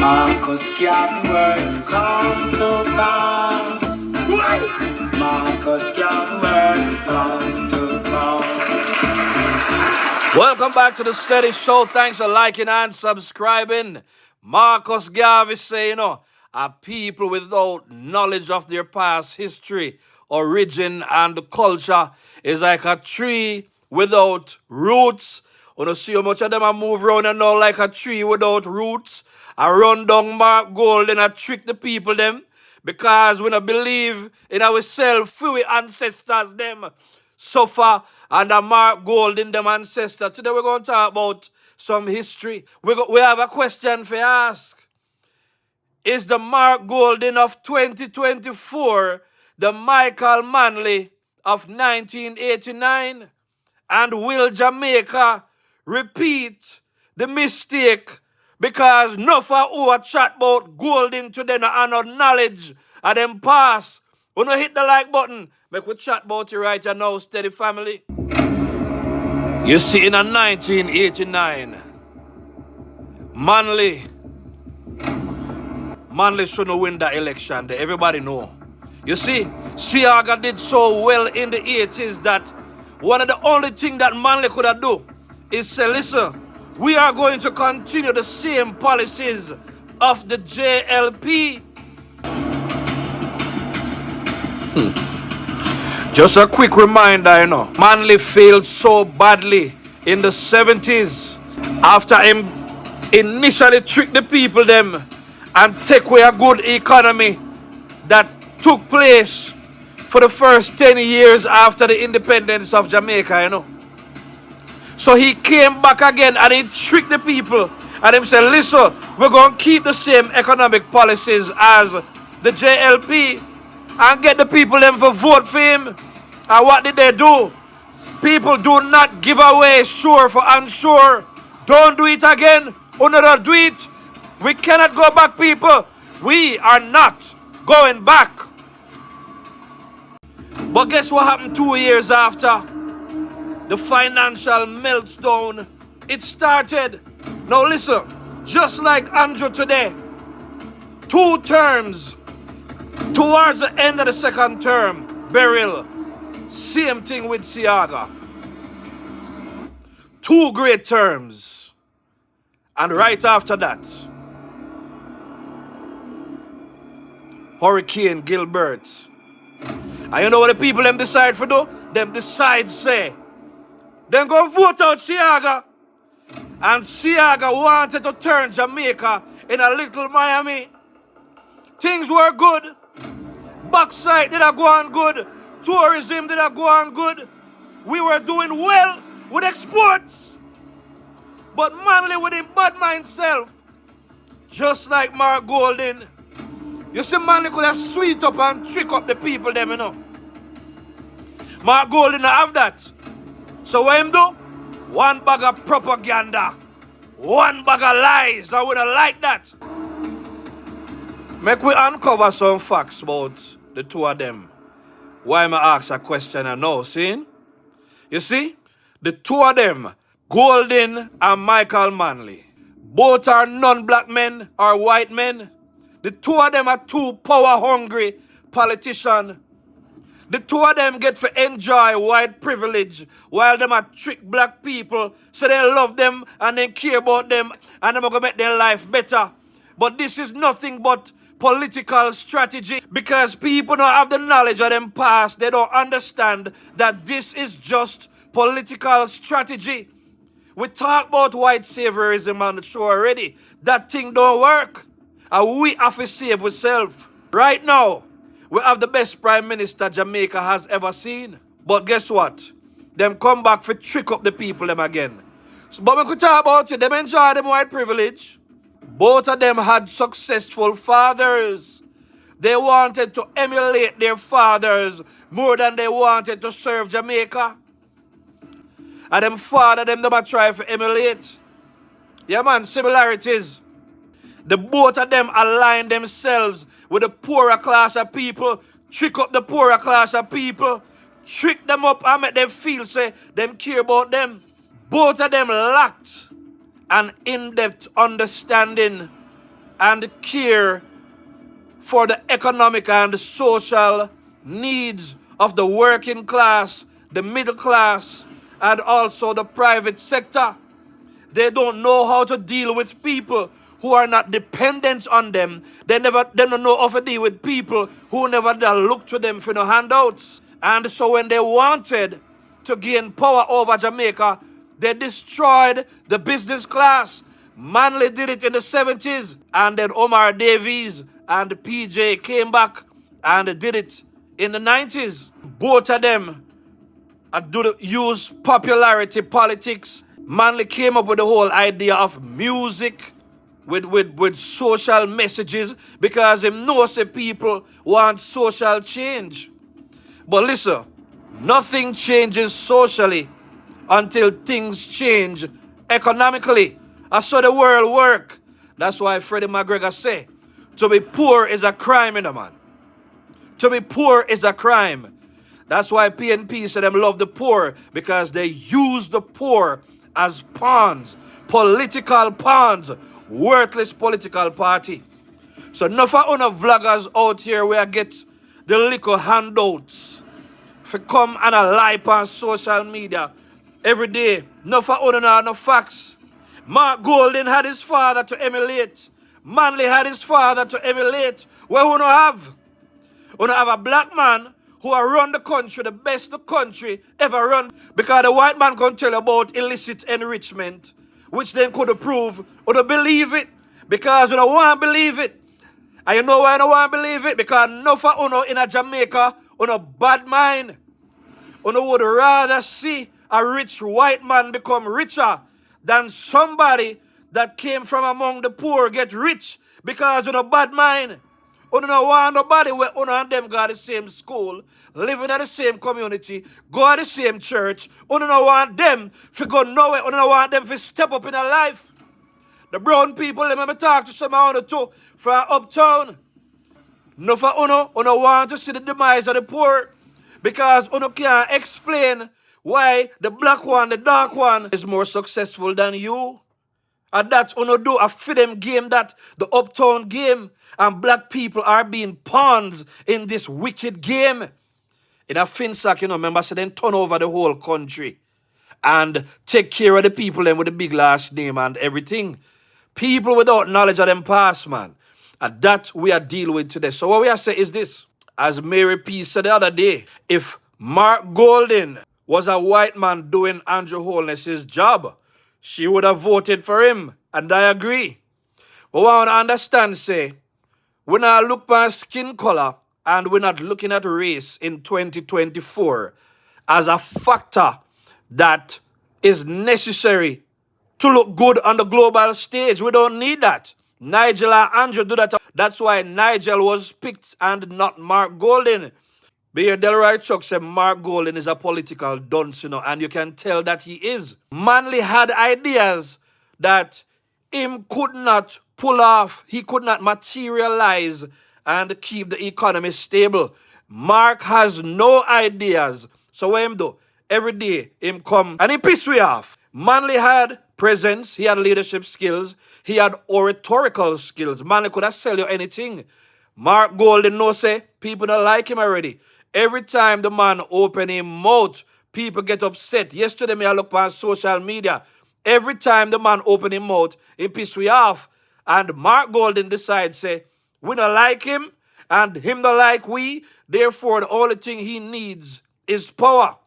Marcus can words come to pass. Marcus can words come to pass. Welcome back to the Steady Show. Thanks for liking and subscribing. Marcus Garvey say, a people without knowledge of their past history, origin, and culture is like a tree without roots. You know, see how much of them are move around and now like a tree without roots. I run down Mark Gold and I trick the people them because we don't believe in ourselves, we ancestors them suffer under Mark Gold in them ancestors. Today we're going to talk about some history. We have a question for you ask. Is the Mark Golding of 2024 the Michael Manley of 1989? And will Jamaica repeat the mistake because nothing who chat about Golding today and no knowledge of them past? When you hit the like button, make we chat about it right now, Steady family. You see, in 1989, Manley shouldn't win that election. Everybody know. You see, Seaga did so well in the 80s that one of the only things that Manley could have do is say, listen, we are going to continue the same policies of the JLP. Just a quick reminder, Manley failed so badly in the 70s after him initially tricked the people them and take away a good economy that took place for the first 10 years after the independence of Jamaica, So he came back again and he tricked the people and he said, listen, we're going to keep the same economic policies as the JLP and get the people them to vote for him. And what did they do? People do not give away sure for unsure. Don't do it again. Another do it. We cannot go back, people. We are not going back. But guess what happened 2 years after? The financial meltdown. It started. Now listen, just like Andrew today, 2 terms. Towards the end of the second term, Beryl. Same thing with Seaga. 2 great terms. And right after that, Hurricane Gilbert. And you know what the people them decide for do? Them decide say, then go vote out Seaga. And Seaga wanted to turn Jamaica in a little Miami. Things were good. Backside did go on good. Tourism did go on good. We were doing well with exports. But Manley with him bad mind self, just like Mark Golding. You see, Manley could have sweet up and trick up the people them, Mark Golding don't have that. So what him do? 1 bag of propaganda. 1 bag of lies. I wouldn't like that. Make we uncover some facts about the 2 of them. Why am I ask a question I know, see? You see, the 2 of them, Golding and Michael Manley, both are non-black men or white men. The 2 of them are 2 power-hungry politicians. The 2 of them get to enjoy white privilege while them are trick black people so they love them and they care about them and them are going to make their life better. But this is nothing but political strategy because people don't have the knowledge of them past. They don't understand that this is just political strategy. We talk about white saviorism on the show already. That thing don't work. And we have to save ourselves. Right now, we have the best prime minister Jamaica has ever seen. But guess what? Them come back for trick up the people them again. But we could talk about it. Them enjoy them white privilege. Both of them had successful fathers. They wanted to emulate their fathers more than they wanted to serve Jamaica. And them father them try to emulate. Yeah man, similarities. The both of them align themselves with the poorer class of people, trick up the poorer class of people, trick them up and make them feel say them care about them. Both of them lacked an in-depth understanding and care for the economic and social needs of the working class, the middle class, and also the private sector. They don't know how to deal with people who are not dependent on them. They don't know how to deal with people who never look to them for no handouts. And so when they wanted to gain power over Jamaica, they destroyed the business class. Manley did it in the 70s, and then Omar Davies and PJ came back and did it in the 90s. Both of them use popularity politics. Manley came up with the whole idea of music with social messages because he knows that people want social change. But listen, nothing changes socially until things change economically. That's how the world work. That's why Freddie McGregor say, to be poor is a crime, man. To be poor is a crime. That's why PNP said them love the poor, because they use the poor as pawns, political pawns, worthless political party. So enough of una vloggers out here where get the little handouts for come and a lie on social media every day. Enough of una know no facts. Mark Golden had his father to emulate. Manley had his father to emulate. Where who no have? We have a black man who have run the country, the best the country ever run, because the white man can tell about illicit enrichment, which then could prove or to believe it, because you don't want to believe it. And you know why I don't want to believe it? Because enough of you in a Jamaica on a bad mind. You would rather see a rich white man become richer than somebody that came from among the poor get rich because of a bad mind. You don't want nobody where you and them go to the same school, living in the same community, go to the same church. You don't want them to go nowhere. You don't want them to step up in their life. The brown people, let me talk to some of you too from uptown. No for you don't want to see the demise of the poor because you can't explain why the black one, the dark one, is more successful than you. And that you do a freedom game, that the uptown game, and black people are being pawns in this wicked game. In a Finsack, remember, so then turn over the whole country and take care of the people then with the big last name and everything. People without knowledge of them past, man. And that we are dealing with today. So what we are saying is this. As Mary P said the other day, if Mark Golden was a white man doing Andrew Holness's job, she would have voted for him. And I agree. But what I want to understand, say, we're not looking at skin color and we're not looking at race in 2024 as a factor that is necessary to look good on the global stage. We don't need that. Nigel and Andrew do that. That's why Nigel was picked and not Mark Golden. Bear Delroy Chuck said Mark Golden is a political dunce, and you can tell that he is. Manley had ideas that him could not pull off. He could not materialize and keep the economy stable. Mark has no ideas. So what him do? Every day him come and he piss we off. Manley had presence, he had leadership skills, he had oratorical skills. Manley could have sell you anything. Mark Golden no say people don't like him already. Every time the man open his mouth, people get upset. Yesterday, me I look on social media. Every time the man open his mouth, he piss we off. And Mark Golden decides, say, we don't like him, and him don't like we. Therefore, the only thing he needs is power.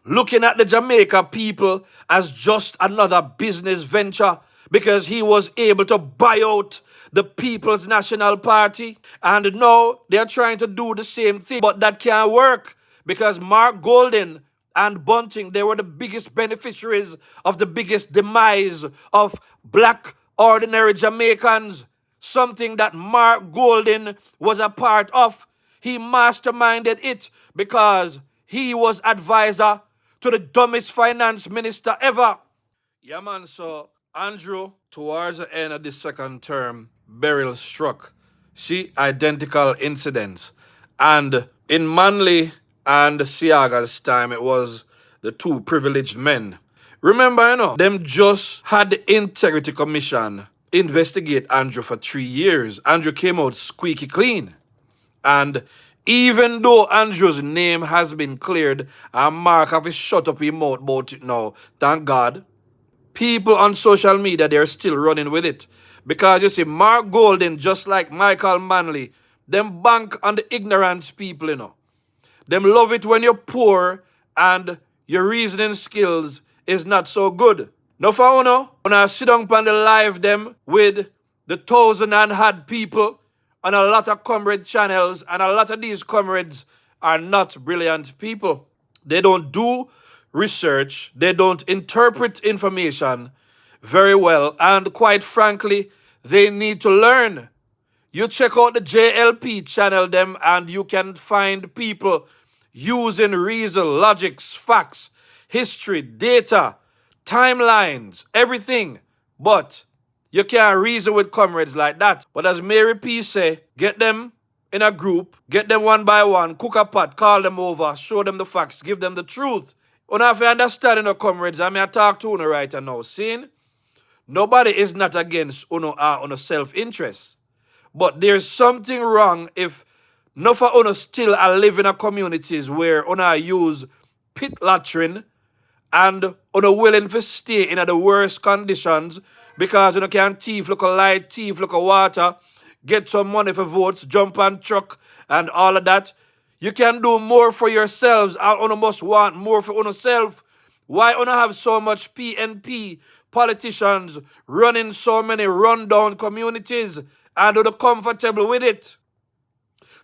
Looking at the Jamaica people as just another business venture, because he was able to buy out the People's National Party. And now they're trying to do the same thing, but that can't work because Mark Golden and Bunting, they were the biggest beneficiaries of the biggest demise of black ordinary Jamaicans, something that Mark Golden was a part of. He masterminded it because he was advisor to the dumbest finance minister ever. Yeah, man, so Andrew, towards the end of the second term, Beryl struck. See, identical incidents. And in Manley and Seaga's time, it was the two privileged men. Remember, them just had the Integrity Commission investigate Andrew for 3 years. Andrew came out squeaky clean. And even though Andrew's name has been cleared and Mark have to shut up his mouth about it now, thank God, people on social media, they're still running with it. Because you see, Mark Golden, just like Michael Manley, them bank on the ignorant people, you know. Them love it when you're poor and your reasoning skills is not so good. No for uno, when I sit down on the live them with the 1,000 and had people on a lot of comrade channels, and a lot of these comrades are not brilliant people. They don't do research, they don't interpret information very well, and quite frankly, they need to learn. You check out the JLP channel them and you can find people using reason, logics, facts, history, data, timelines, everything. But you can't reason with comrades like that. But as Mary P say, get them in a group, get them one by one, cook a pot, call them over, show them the facts, give them the truth. Una have to understand, you know, comrades, I mean I talk to Una right now, seeing? Nobody is not against Una self-interest. But there's something wrong if no for Una still are living in communities where Una use pit latrine and Una willing to stay in the worst conditions because Una can thief, look a light, thief, look a water, get some money for votes, jump on truck and all of that. You can do more for yourselves and Una must want more for Una self. Why Una have so much PNP politicians running so many rundown communities and Una comfortable with it?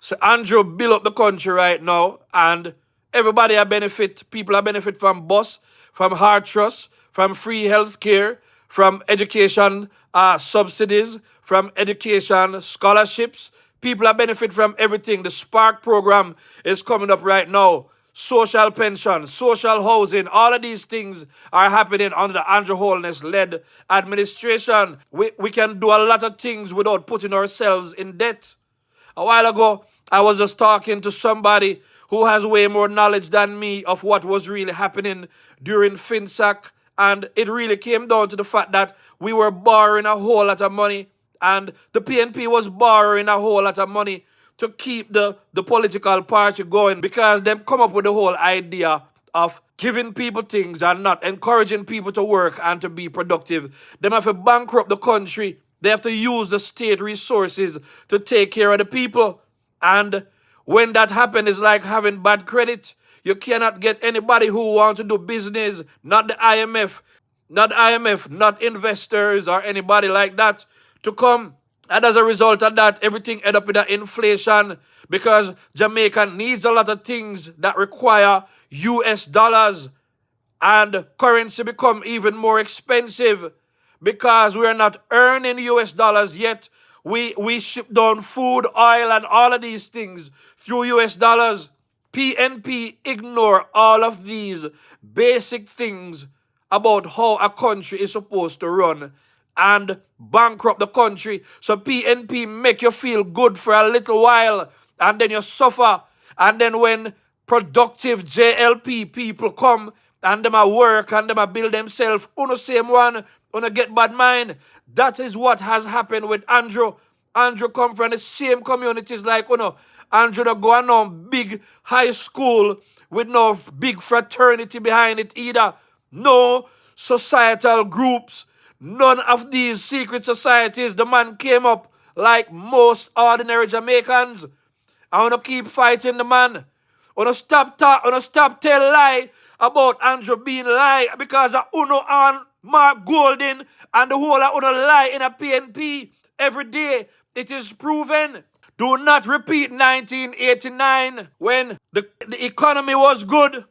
So Andrew build up the country right now and everybody are benefit. People are benefit from bus, from hard trust, from free health care, from education subsidies, from education scholarships. People are benefit from everything. The Spark program is coming up right now. Social pension, social housing, all of these things are happening under the Andrew Holness-led administration. We can do a lot of things without putting ourselves in debt. A while ago, I was just talking to somebody who has way more knowledge than me of what was really happening during FinSac, and it really came down to the fact that we were borrowing a whole lot of money, and the PNP was borrowing a whole lot of money to keep the political party going because they come up with the whole idea of giving people things and not encouraging people to work and to be productive. They have to bankrupt the country. They have to use the state resources to take care of the people. And when that happens, it's like having bad credit. You cannot get anybody who wants to do business, not the IMF, not investors or anybody like that to come. And as a result of that, everything end up with that inflation because Jamaica needs a lot of things that require US dollars and currency become even more expensive because we are not earning US dollars yet. We ship down food, oil, and all of these things through US dollars. PNP ignore all of these basic things about how a country is supposed to run and bankrupt the country. So PNP make you feel good for a little while and then you suffer. And then when productive JLP people come and them a work and them a build themselves, uno same one, uno get bad mind. That is what has happened with Andrew. Andrew come from the same communities like uno. Andrew don't go on no big high school with no big fraternity behind it either. No societal groups. None of these secret societies. The man came up like most ordinary Jamaicans. I want to keep fighting the man. I want to stop tell lie about Andrew being lie because of Uno and Mark Golden and the whole of Uno lie in a PNP every day. It is proven. Do not repeat 1989 when the economy was good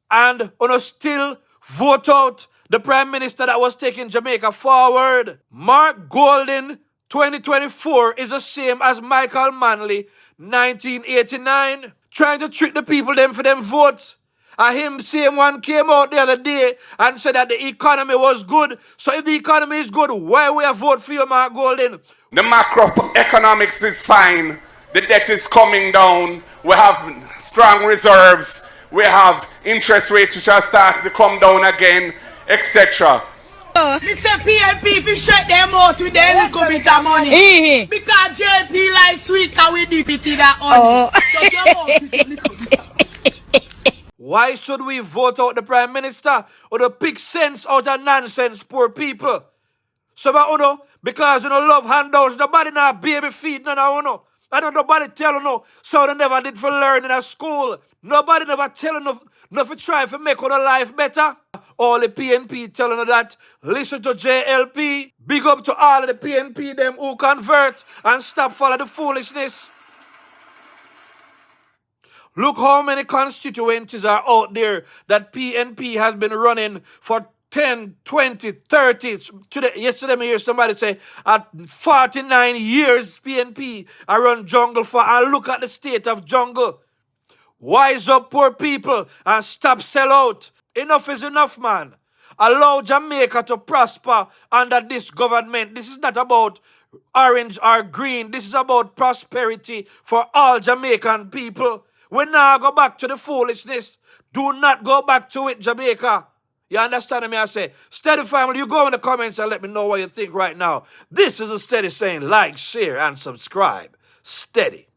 and Uno still vote out the Prime Minister that was taking Jamaica forward. Mark Golden, 2024, is the same as Michael Manley, 1989. Trying to trick the people them for them votes. And him, same one, came out the other day and said that the economy was good. So if the economy is good, why we have vote for you, Mark Golden? The macroeconomics is fine. The debt is coming down. We have strong reserves. We have interest rates which are starting to come down again, etc. Mr. PNP, if you shut them out with their little bit of money. Because JP like sweet and we dip it in that honey. Shut your mouth with your little bit of Why should we vote out the Prime Minister or to pick sense out of nonsense, poor people? Some of you, because you don't love handouts, nobody now baby feed none of you. I don't nobody tell you no, so they never did for learning at school. Nobody never tell you nothing try to make our life better. All the PNP telling you that, listen to JLP. Big up to all of the PNP them who convert and stop follow the foolishness. Look how many constituencies are out there that PNP has been running for 10, 20, 30. Yesterday I hear somebody say, at 49 years PNP I run jungle for, and look at the state of jungle. Wise up, poor people, and stop sell out. Enough is enough, man. Allow Jamaica to prosper under this government. This is not about orange or green. This is about prosperity for all Jamaican people. We now go back to the foolishness. Do not go back to it, Jamaica. You understand me? I say, Steady family, you go in the comments and let me know what you think right now. This is a Steady saying, like, share, and subscribe. Steady.